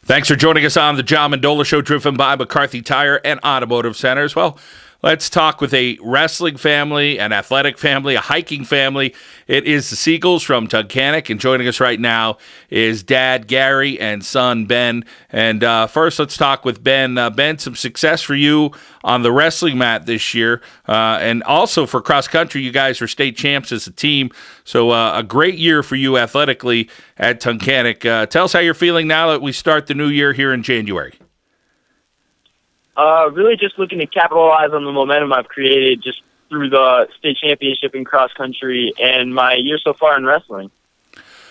Thanks for joining us on the John Mendola Show, driven by McCarthy Tire and Automotive Centers. Well, let's talk with a wrestling family, an athletic family, a hiking family. It is the Siegels from Tunkhannock, and joining us right now is Dad Gary and son Ben. And first, let's talk with Ben. Ben, some success for you on the wrestling mat this year, and also for cross country. You guys are state champs as a team, so a great year for you athletically at Tunkhannock. Tell us how you're feeling now that we start the new year here in January. Really just looking to capitalize on the momentum I've created just through the state championship in cross country and my year so far in wrestling.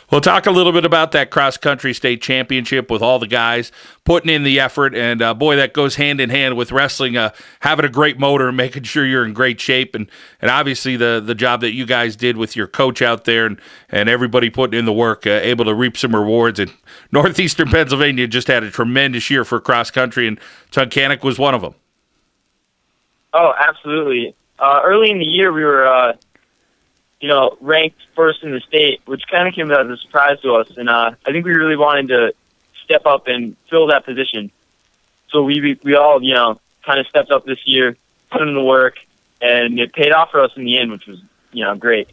Well, talk a little bit about that cross country state championship with all the guys putting in the effort, and boy, that goes hand in hand with wrestling, having a great motor, making sure you're in great shape, and obviously the job that you guys did with your coach out there and everybody putting in the work, able to reap some rewards. And Northeastern Pennsylvania just had a tremendous year for cross country, and Tunkhannock was one of them. Oh, absolutely. Early in the year, we were ranked first in the state, which kind of came as a surprise to us. And I think we really wanted to step up and fill that position. So we all, kind of stepped up this year, put in the work, and it paid off for us in the end, which was, great.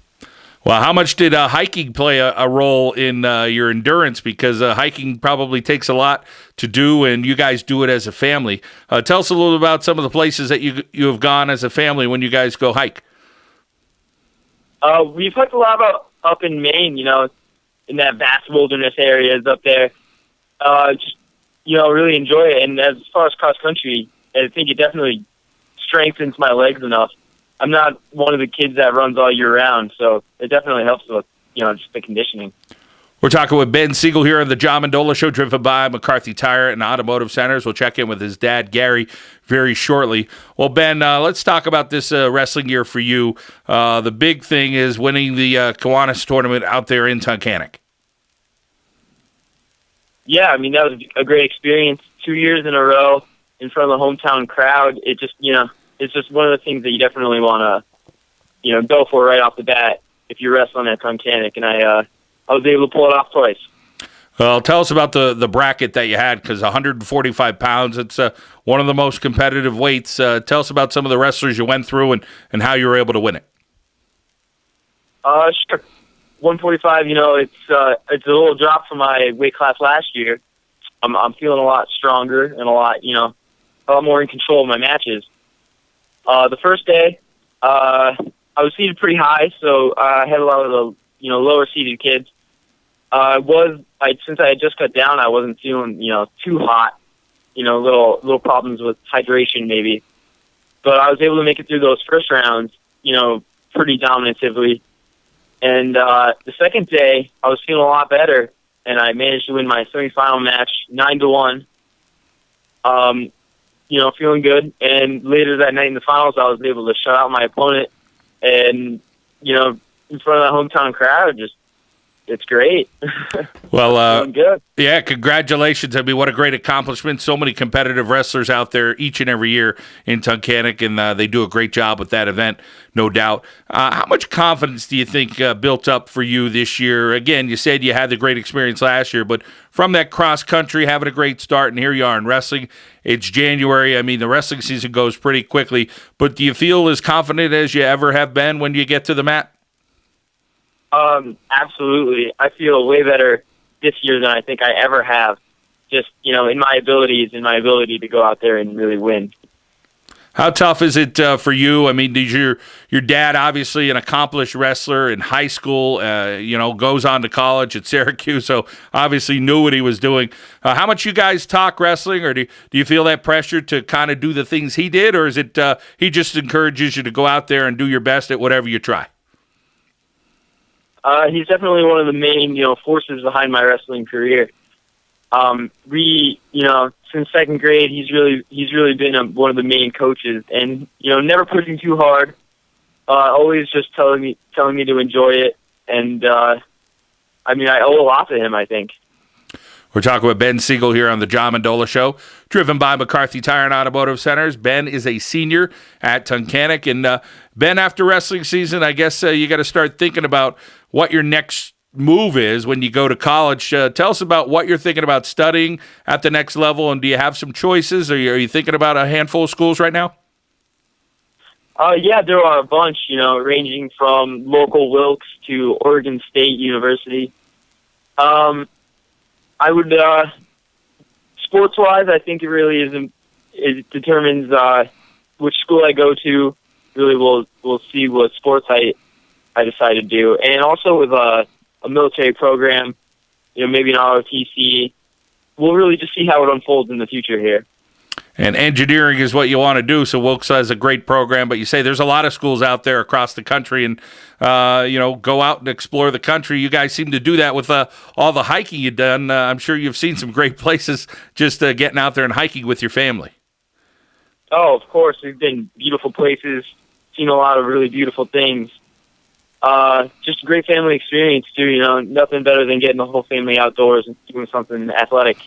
Well, how much did hiking play a role in your endurance? Because hiking probably takes a lot to do, and you guys do it as a family. Tell us a little about some of the places that you have gone as a family when you guys go hike. We've hiked a lot up in Maine, in that vast wilderness areas up there. Really enjoy it. And as far as cross country, I think it definitely strengthens my legs enough. I'm not one of the kids that runs all year round, so it definitely helps with, just the conditioning. We're talking with Ben Siegel here on the John Mendola Show, driven by McCarthy Tire and Automotive Centers. We'll check in with his dad, Gary, very shortly. Well, Ben, let's talk about this wrestling year for you. The big thing is winning the Kiwanis Tournament out there in Tunkhannock. Yeah, that was a great experience. 2 years in a row in front of the hometown crowd. It just, it's just one of the things that you definitely want to, go for right off the bat if you're wrestling at Tunkhannock. And I was able to pull it off twice. Well, tell us about the bracket that you had, because 145 pounds, it's one of the most competitive weights. Tell us about some of the wrestlers you went through and how you were able to win it. Sure. 145, it's a little drop from my weight class last year. I'm feeling a lot stronger and a lot more in control of my matches. The first day, I was seated pretty high, so I had a lot of the lower seated kids. Since I had just cut down, I wasn't feeling, too hot. Little problems with hydration maybe. But I was able to make it through those first rounds, pretty dominatively. And the second day, I was feeling a lot better, and I managed to win my semifinal match 9-1. Feeling good. And later that night in the finals, I was able to shut out my opponent, and in front of the hometown crowd, it's great. Well, good. Yeah, congratulations. What a great accomplishment. So many competitive wrestlers out there each and every year in Tunkhannock, and they do a great job with that event, no doubt. How much confidence do you think built up for you this year? Again, you said you had the great experience last year, but from that cross country, having a great start, and here you are in wrestling. It's January. The wrestling season goes pretty quickly, but do you feel as confident as you ever have been when you get to the mat? Absolutely. I feel way better this year than I think I ever have. Just, in my abilities and my ability to go out there and really win. How tough is it for you? Did your dad, obviously an accomplished wrestler in high school, goes on to college at Syracuse, so obviously knew what he was doing. How much you guys talk wrestling, or do you feel that pressure to kind of do the things he did, or is it he just encourages you to go out there and do your best at whatever you try? He's definitely one of the main, forces behind my wrestling career. Since second grade, he's really been one of the main coaches, and never pushing too hard. Always just telling me to enjoy it, and I owe a lot to him, I think. We're talking with Ben Siegel here on the John Mendola Show, driven by McCarthy Tire and Automotive Centers. Ben is a senior at Tunkhannock. And Ben, after wrestling season, I guess you got to start thinking about what your next move is when you go to college. Tell us about what you're thinking about studying at the next level, and do you have some choices? Are you thinking about a handful of schools right now? Yeah, there are a bunch, ranging from local Wilkes to Oregon State University. I would, sports-wise, I think it really it determines which school I go to. Really, we'll see what sports I decide to do, and also with a military program, maybe an ROTC. We'll really just see how it unfolds in the future here. And engineering is what you want to do, so Wilkes has a great program, but you say there's a lot of schools out there across the country, and, go out and explore the country. You guys seem to do that with all the hiking you've done. I'm sure you've seen some great places just getting out there and hiking with your family. Oh, of course. We've been beautiful places, seen a lot of really beautiful things. Just a great family experience, too. Nothing better than getting the whole family outdoors and doing something athletic.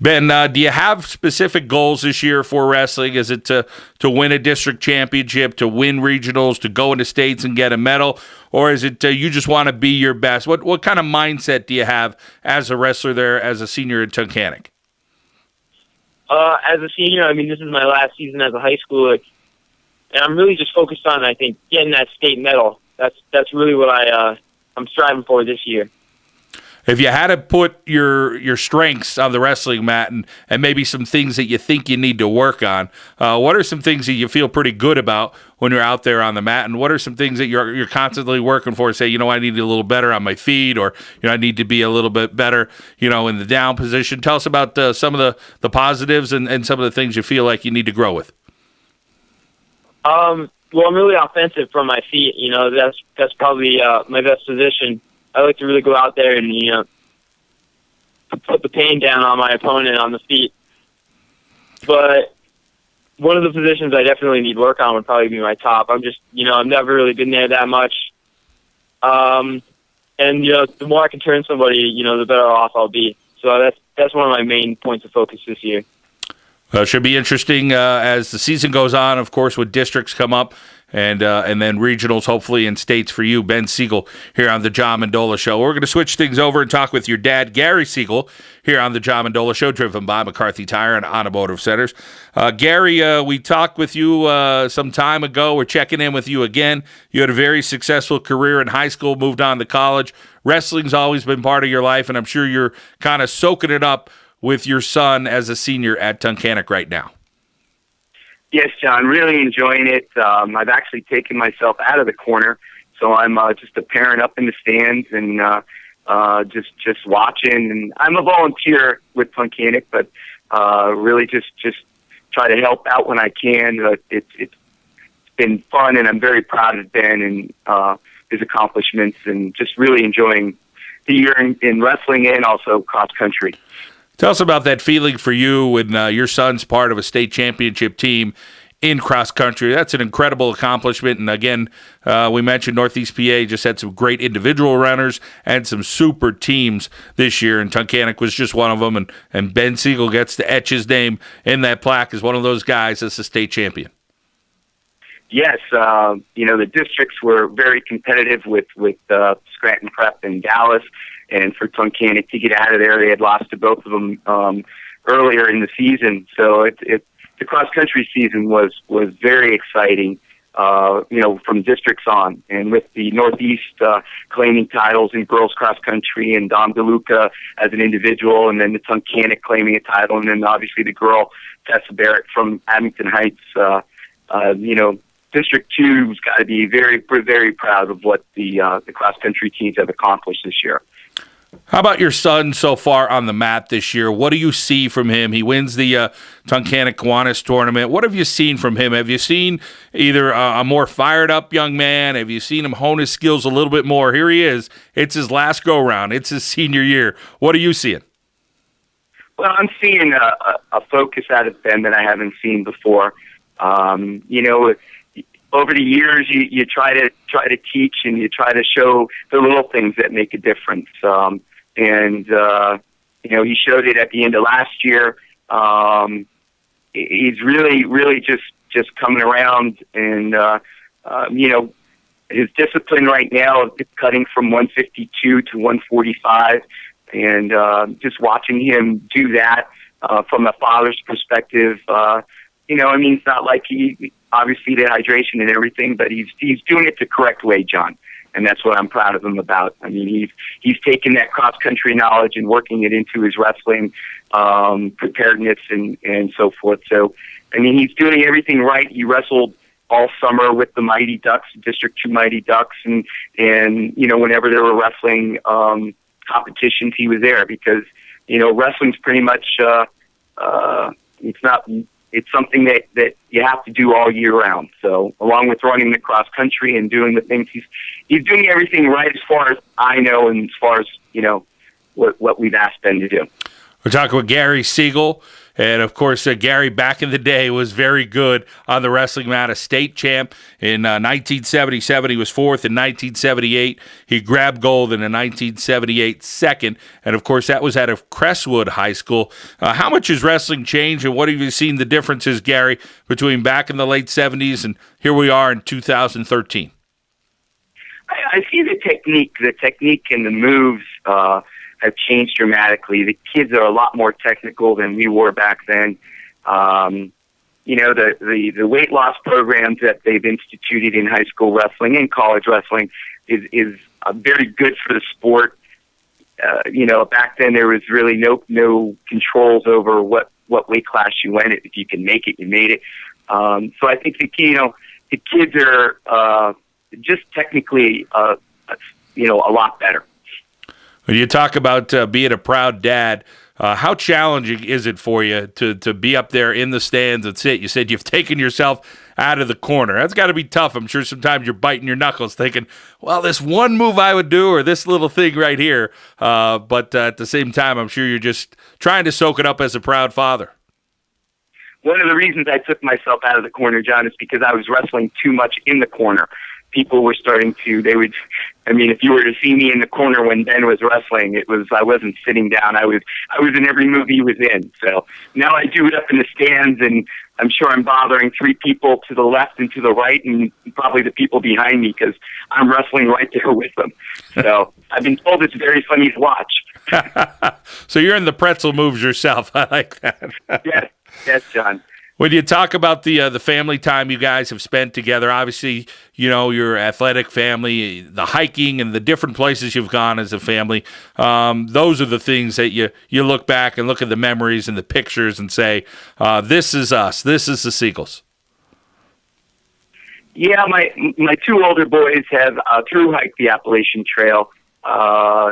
Ben, do you have specific goals this year for wrestling? Is it to win a district championship, to win regionals, to go into states and get a medal? Or is it you just want to be your best? What kind of mindset do you have as a wrestler there, as a senior at Tunkhannock? As a senior, this is my last season as a high schooler, and I'm really just focused on, I think, getting that state medal. That's really what I'm striving for this year. If you had to put your strengths on the wrestling mat and maybe some things that you think you need to work on, what are some things that you feel pretty good about when you're out there on the mat, and what are some things that you're constantly working for? Say, I need to be a little better on my feet, or I need to be a little bit better, in the down position. Tell us about some of the positives and some of the things you feel like you need to grow with. Well, I'm really offensive from my feet. That's probably my best position. I like to really go out there and, put the pain down on my opponent on the feet. But one of the positions I definitely need work on would probably be my top. I'm just, I've never really been there that much. And, the more I can turn somebody, the better off I'll be. So that's one of my main points of focus this year. Should be interesting as the season goes on, of course, with districts come up and then regionals, hopefully, in states for you. Ben Siegel here on the John Mendola Show. We're going to switch things over and talk with your dad, Gary Siegel, here on the John Mendola Show, driven by McCarthy Tire and Automotive Centers. Gary, we talked with you some time ago. We're checking in with you again. You had a very successful career in high school, moved on to college. Wrestling's always been part of your life, and I'm sure you're kind of soaking it up with your son as a senior at Tunkhannock right now. Yes, John, really enjoying it. I've actually taken myself out of the corner, so I'm just a parent up in the stands and just watching. And I'm a volunteer with Tunkhannock, but really just try to help out when I can. It's been fun, and I'm very proud of Ben and his accomplishments, and just really enjoying the year in wrestling and also cross country. Tell us about that feeling for you when your son's part of a state championship team in cross country. That's an incredible accomplishment. And again, we mentioned Northeast PA just had some great individual runners and some super teams this year, and Tunkhannock was just one of them. And Ben Siegel gets to etch his name in that plaque as one of those guys as a state champion. Yes, the districts were very competitive with Scranton Prep and Dallas. And for Tunkhannock to get out of there, they had lost to both of them earlier in the season. So the cross-country season was very exciting, from districts on. And with the Northeast claiming titles in girls cross-country, and Dom DeLuca as an individual, and then the Tunkhannock claiming a title, and then obviously the girl, Tessa Barrett from Abington Heights, District 2's got to be very, very proud of what the cross-country teams have accomplished this year. How about your son so far on the mat this year? What do you see from him? He wins the Tunkhannock Kiwanis Tournament. What have you seen from him? Have you seen either a more fired-up young man? Have you seen him hone his skills a little bit more? Here he is. It's his last go-round. It's his senior year. What are you seeing? Well, I'm seeing a focus out of Ben that I haven't seen before. Over the years, you try to teach, and you try to show the little things that make a difference. He showed it at the end of last year. He's really just coming around, and his discipline right now is cutting from 152 to 145, and just watching him do that from a father's perspective, it's not like he obviously the hydration and everything, but he's doing it the correct way, John. And that's what I'm proud of him about. I mean, he's taken that cross country knowledge and working it into his wrestling preparedness and so forth. So, I mean, he's doing everything right. He wrestled all summer with the Mighty Ducks, District 2 Mighty Ducks, and whenever there were wrestling competitions, he was there because wrestling's pretty much it's something that you have to do all year round. So along with running the cross country and doing the things, he's doing everything right as far as I know and as far as, what we've asked Ben to do. We're talking with Gary Siegel. And, of course, Gary, back in the day, was very good on the wrestling mat, a state champ. In 1977, he was fourth. In 1978, he grabbed gold. In 1978, second. And, of course, that was out of Crestwood High School. How much has wrestling changed, and what have you seen the differences, Gary, between back in the late 70s and here we are in 2013? I see the technique and the moves have changed dramatically. The kids are a lot more technical than we were back then. The weight loss programs that they've instituted in high school wrestling and college wrestling is very good for the sport. Back then there was really no controls over what weight class you went. If you can make it, you made it. So I think the kids are just technically a lot better. When you talk about being a proud dad, how challenging is it for you to be up there in the stands and sit? You said you've taken yourself out of the corner. That's got to be tough. I'm sure sometimes you're biting your knuckles thinking, well, this one move I would do or this little thing right here. But at the same time, I'm sure you're just trying to soak it up as a proud father. One of the reasons I took myself out of the corner, John, is because I was wrestling too much in the corner. People were starting to, if you were to see me in the corner when Ben was wrestling, I wasn't sitting down. I was in every move he was in. So now I do it up in the stands, and I'm sure I'm bothering three people to the left and to the right, and probably the people behind me because I'm wrestling right there with them. So I've been told it's very funny to watch. So you're in the pretzel moves yourself. I like that. Yes, John. When you talk about the family time you guys have spent together, obviously, your athletic family, the hiking and the different places you've gone as a family, those are the things that you look back and look at the memories and the pictures and say, this is us, this is the Siegels. Yeah, my two older boys have through hiked the Appalachian Trail.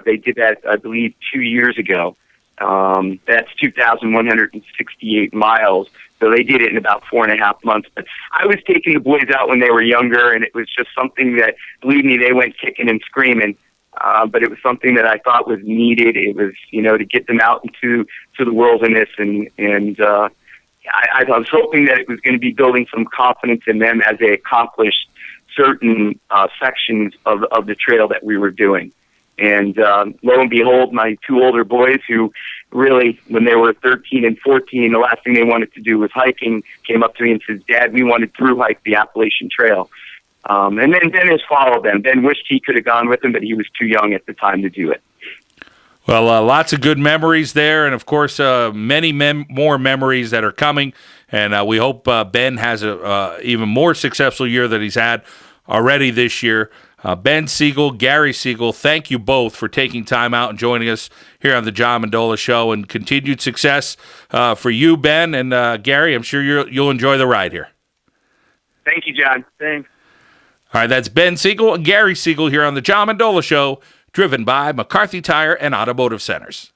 They did that, I believe, 2 years ago. That's 2,168 miles. So they did it in about 4.5 months. But I was taking the boys out when they were younger, and it was just something that, believe me, they went kicking and screaming. But it was something that I thought was needed. It was, to get them out into the wilderness, and I was hoping that it was going to be building some confidence in them as they accomplished certain sections of the trail that we were doing. And lo and behold, my two older boys, who really, when they were 13 and 14, the last thing they wanted to do was hiking, came up to me and says, Dad, we want to through hike the Appalachian Trail. And then Ben has followed them. Ben wished he could have gone with them, but he was too young at the time to do it. Well, lots of good memories there, and of course, many more memories that are coming. And we hope Ben has a even more successful year than he's had already this year. Ben Siegel, Gary Siegel, thank you both for taking time out and joining us here on the John Mendola Show, and continued success for you, Ben, and Gary. I'm sure you'll enjoy the ride here. Thank you, John. Thanks. All right, that's Ben Siegel and Gary Siegel here on the John Mendola Show, driven by McCarthy Tire and Automotive Centers.